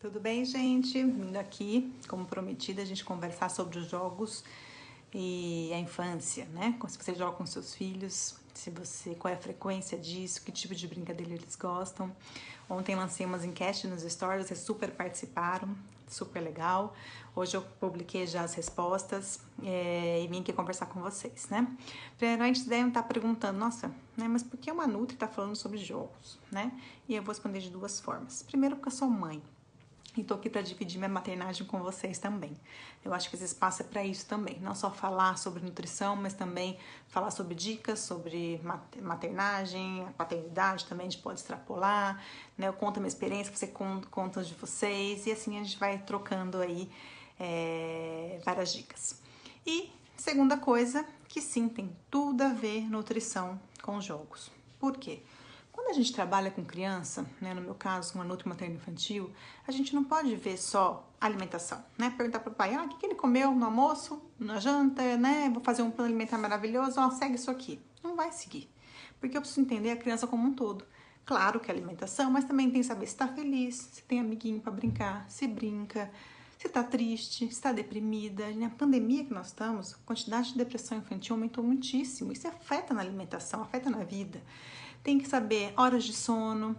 Tudo bem, gente? Vindo aqui, como prometida, a gente conversar sobre os jogos e a infância, né? Se você joga com seus filhos, qual é a frequência disso, que tipo de brincadeira eles gostam. Ontem lancei umas enquetes nos stories, vocês super participaram, super legal. Hoje eu publiquei já as respostas e vim aqui conversar com vocês, né? Primeiramente, vocês devem estar perguntando, nossa, né, mas por que uma Nutri está falando sobre jogos, né? E eu vou responder de duas formas. Primeiro, porque eu sou mãe. E tô aqui para dividir minha maternagem com vocês também. Eu acho que esse espaço é para isso também. Não só falar sobre nutrição, mas também falar sobre dicas, sobre maternagem, a paternidade também a gente pode extrapolar, né? Eu conto a minha experiência, você conta as de vocês e assim a gente vai trocando aí várias dicas. E segunda coisa, que sim, tem tudo a ver nutrição com jogos. Por quê? Quando a gente trabalha com criança, né, no meu caso, uma nutri materno infantil, a gente não pode ver só alimentação, né? Perguntar para o pai, o que ele comeu no almoço, na janta, né? Vou fazer um plano alimentar maravilhoso, segue isso aqui. Não vai seguir, porque eu preciso entender a criança como um todo. Claro que é alimentação, mas também tem que saber se está feliz, se tem amiguinho para brincar, se brinca, se está triste, se está deprimida. Na pandemia que nós estamos, a quantidade de depressão infantil aumentou muitíssimo. Isso afeta na alimentação, afeta na vida. Tem que saber horas de sono,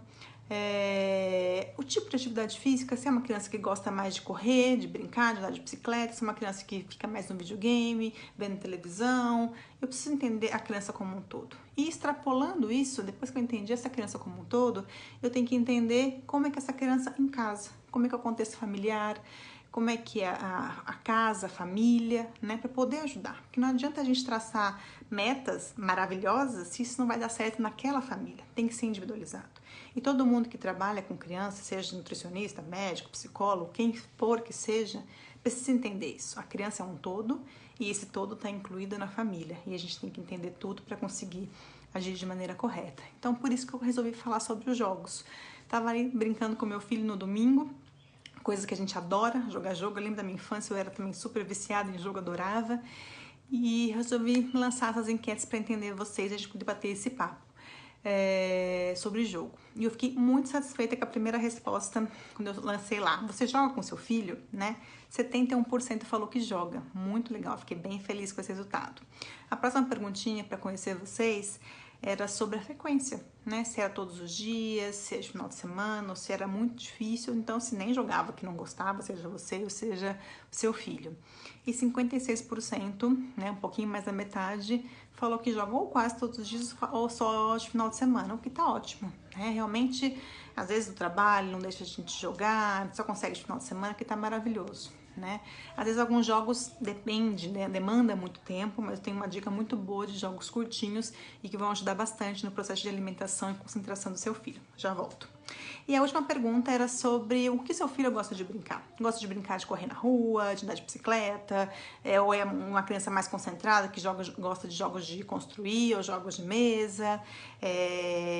o tipo de atividade física, se é uma criança que gosta mais de correr, de brincar, de andar de bicicleta, se é uma criança que fica mais no videogame, vendo televisão. Eu preciso entender a criança como um todo. E extrapolando isso, depois que eu entendi essa criança como um todo, eu tenho que entender como é que essa criança em casa, como é que é o contexto familiar, como é que é a casa, a família, né, para poder ajudar. Porque não adianta a gente traçar metas maravilhosas se isso não vai dar certo naquela família. Tem que ser individualizado. E todo mundo que trabalha com criança, seja nutricionista, médico, psicólogo, quem for que seja, precisa entender isso. A criança é um todo e esse todo está incluído na família. E a gente tem que entender tudo para conseguir agir de maneira correta. Então, por isso que eu resolvi falar sobre os jogos. Estava ali brincando com meu filho no domingo, coisa que a gente adora, jogar jogo. Eu lembro da minha infância, eu era também super viciada em jogo, adorava. E resolvi lançar essas enquetes para entender vocês, a gente poder bater esse papo sobre jogo. E eu fiquei muito satisfeita com a primeira resposta quando eu lancei lá. Você joga com seu filho, né? 71% falou que joga. Muito legal, fiquei bem feliz com esse resultado. A próxima perguntinha para conhecer vocês era sobre a frequência, né? Se era todos os dias, se era de final de semana, ou se era muito difícil, então se nem jogava, que não gostava, seja você ou seja seu filho. E 56%, né, um pouquinho mais da metade, falou que joga ou quase todos os dias ou só de final de semana, o que tá ótimo, né? Realmente, às vezes o trabalho não deixa a gente jogar, só consegue de final de semana, que tá maravilhoso, né? Às vezes alguns jogos depende, né? Demanda muito tempo, mas eu tenho uma dica muito boa de jogos curtinhos e que vão ajudar bastante no processo de alimentação e concentração do seu filho. Já volto. E a última pergunta era sobre o que seu filho gosta de brincar. Gosta de brincar de correr na rua, de andar de bicicleta, ou é uma criança mais concentrada que gosta de jogos de construir ou jogos de mesa,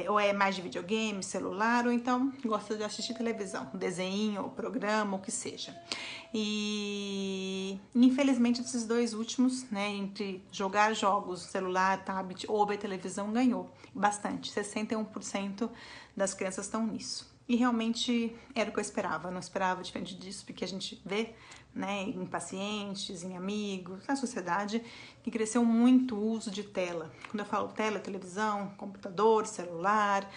ou é mais de videogame, celular, ou então gosta de assistir televisão, desenho, ou programa, o que seja. E infelizmente esses dois últimos, né, entre jogar jogos, celular, tablet ou ver televisão, ganhou bastante. 61% das crianças estão nisso. E realmente era o que eu esperava. Eu não esperava diferente disso, porque a gente vê, né, em pacientes, em amigos, na sociedade, que cresceu muito o uso de tela. Quando eu falo tela, televisão, computador, celular,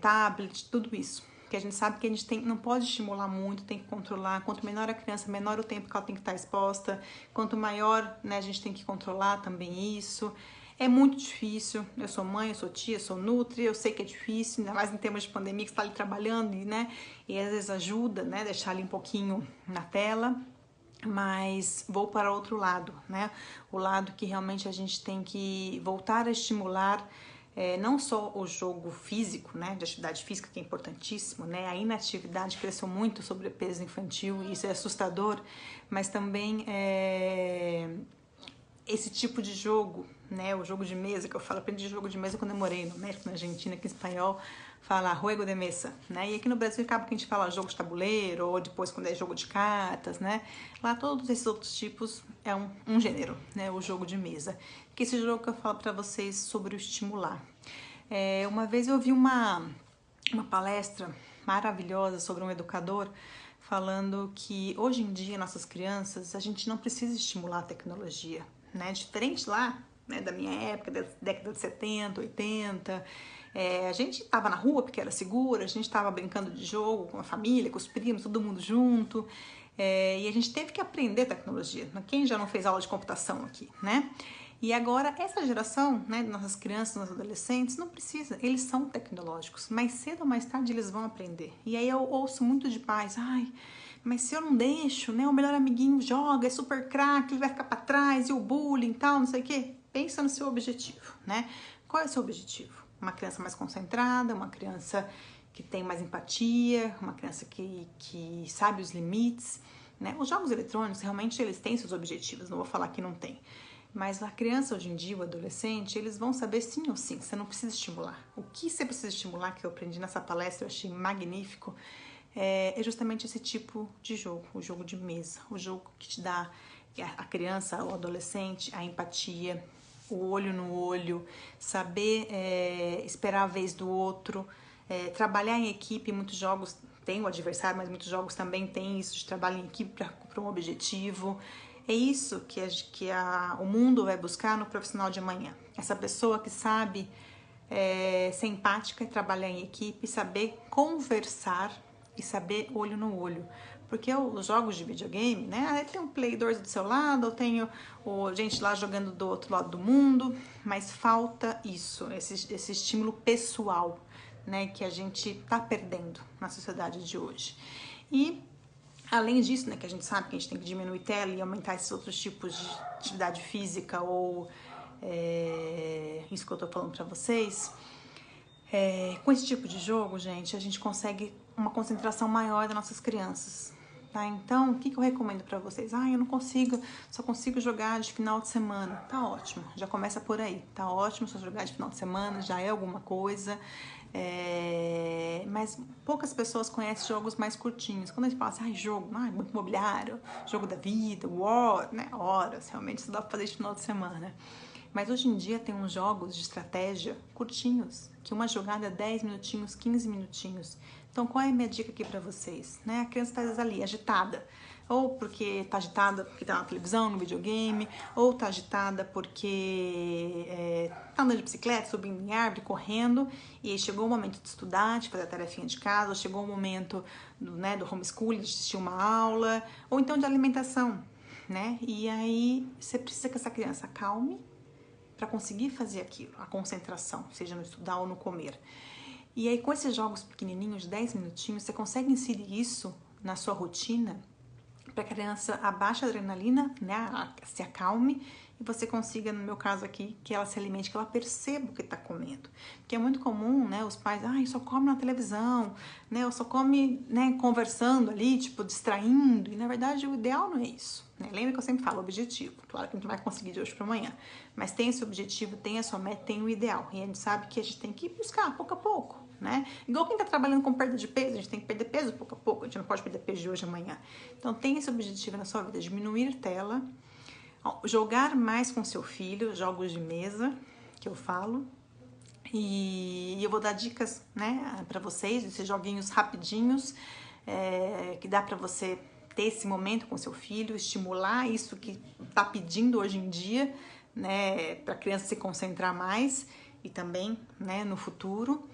tablet, tudo isso. Que a gente sabe que a gente não pode estimular muito, tem que controlar. Quanto menor a criança, menor o tempo que ela tem que estar exposta. Quanto maior, né, a gente tem que controlar também isso. É muito difícil. Eu sou mãe, eu sou tia, eu sou nutri, eu sei que é difícil, ainda mais em termos de pandemia, que você está ali trabalhando, né? E às vezes ajuda, né? Deixar ali um pouquinho na tela. Mas vou para outro lado, né? O lado que realmente a gente tem que voltar a estimular não só o jogo físico, né, de atividade física, que é importantíssimo, né, a inatividade cresceu muito, sobrepeso infantil, e isso é assustador, mas também esse tipo de jogo, né, o jogo de mesa, que eu falo, aprendi jogo de mesa quando eu morei no México, na Argentina, que em espanhol fala juego de mesa, né, e aqui no Brasil acaba que a gente fala jogo de tabuleiro, ou depois quando é jogo de cartas, né, lá todos esses outros tipos é um gênero, né, o jogo de mesa, que esse jogo que eu falo para vocês sobre o estimular. Uma vez eu ouvi uma palestra maravilhosa sobre um educador falando que hoje em dia nossas crianças, a gente não precisa estimular a tecnologia, né? Diferente lá, né, da minha época, da década de 70, 80, a gente estava na rua porque era segura, a gente estava brincando de jogo com a família, com os primos, todo mundo junto, e a gente teve que aprender tecnologia. Quem já não fez aula de computação aqui, né? E agora, essa geração, né, nossas crianças, nossos adolescentes, não precisa, eles são tecnológicos, mais cedo ou mais tarde eles vão aprender. E aí eu ouço muito de pais, ai, mas se eu não deixo, né, o melhor amiguinho joga, é super craque, ele vai ficar pra trás, e o bullying e tal, não sei o quê. Pensa no seu objetivo, né? Qual é o seu objetivo? Uma criança mais concentrada, uma criança que tem mais empatia, uma criança que sabe os limites, né? Os jogos eletrônicos, realmente, eles têm seus objetivos, não vou falar que não tem. Mas a criança hoje em dia, o adolescente, eles vão saber sim ou sim, você não precisa estimular. O que você precisa estimular, que eu aprendi nessa palestra, eu achei magnífico, é justamente esse tipo de jogo, o jogo de mesa, o jogo que te dá a criança, o adolescente, a empatia, o olho no olho, saber esperar a vez do outro, trabalhar em equipe. Muitos jogos têm o adversário, mas muitos jogos também têm isso de trabalho em equipe para um objetivo. É isso que o mundo vai buscar no profissional de amanhã. Essa pessoa que sabe ser empática e trabalhar em equipe, saber conversar e saber olho no olho. Porque os jogos de videogame, né? Tem um Play 2 do seu lado, eu tenho gente lá jogando do outro lado do mundo, mas falta isso, esse estímulo pessoal, né? Que a gente tá perdendo na sociedade de hoje. E além disso, né, que a gente sabe que a gente tem que diminuir tela e aumentar esses outros tipos de atividade física ou isso que eu tô falando pra vocês, com esse tipo de jogo, gente, a gente consegue uma concentração maior das nossas crianças, tá? Então, o que eu recomendo pra vocês? Eu não consigo, só consigo jogar de final de semana. Tá ótimo, já começa por aí, tá ótimo, só jogar de final de semana já é alguma coisa. Mas poucas pessoas conhecem jogos mais curtinhos. Quando a gente fala assim, jogo, banco imobiliário, jogo da vida, war, né? Horas, realmente isso dá pra fazer de final de semana. Mas hoje em dia tem uns jogos de estratégia curtinhos, que uma jogada é 10 minutinhos, 15 minutinhos. Então, qual é a minha dica aqui pra vocês? Né? A criança tá ali, agitada. Ou porque tá agitada porque tá na televisão, no videogame, ou tá agitada porque tá andando de bicicleta, subindo em árvore, correndo, e aí chegou o momento de estudar, de fazer a tarefinha de casa, ou chegou o momento do homeschooling, de assistir uma aula, ou então de alimentação, né? E aí você precisa que essa criança acalme para conseguir fazer aquilo, a concentração, seja no estudar ou no comer. E aí com esses jogos pequenininhos, de 10 minutinhos, você consegue inserir isso na sua rotina para que a criança abaixe a adrenalina, né, se acalme e você consiga, no meu caso aqui, que ela se alimente, que ela perceba o que está comendo. Porque é muito comum, né, os pais, só come na televisão, né, ou só come, né, conversando ali, tipo, distraindo, e na verdade o ideal não é isso, né? Lembra que eu sempre falo, objetivo, claro que a gente não vai conseguir de hoje para amanhã, mas tem esse objetivo, tem a sua meta, tem o ideal, e a gente sabe que a gente tem que buscar pouco a pouco, né? Igual quem tá trabalhando com perda de peso, a gente tem que perder peso pouco a pouco, a gente não pode perder peso de hoje a amanhã. Então tem esse objetivo na sua vida, diminuir tela, jogar mais com seu filho, jogos de mesa, que eu falo, e eu vou dar dicas, né, para vocês, esses joguinhos rapidinhos, que dá para você ter esse momento com seu filho, estimular isso que tá pedindo hoje em dia, né, para a criança se concentrar mais e também, né, no futuro.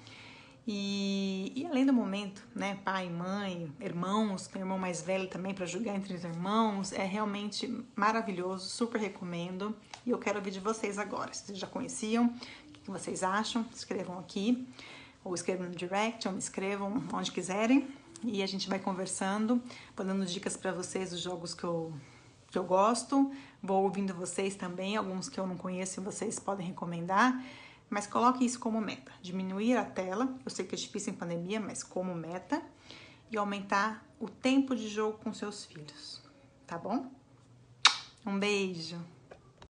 E além do momento, né, pai, mãe, irmãos, tem irmão mais velho também para jogar entre os irmãos, é realmente maravilhoso, super recomendo. E eu quero ouvir de vocês agora, se vocês já conheciam, o que vocês acham, escrevam aqui, ou escrevam no direct, ou me escrevam onde quiserem, e a gente vai conversando, vou dando dicas para vocês dos jogos que eu gosto, vou ouvindo vocês também, alguns que eu não conheço e vocês podem recomendar. Mas coloque isso como meta, diminuir a tela, eu sei que é difícil em pandemia, mas como meta, e aumentar o tempo de jogo com seus filhos, tá bom? Um beijo!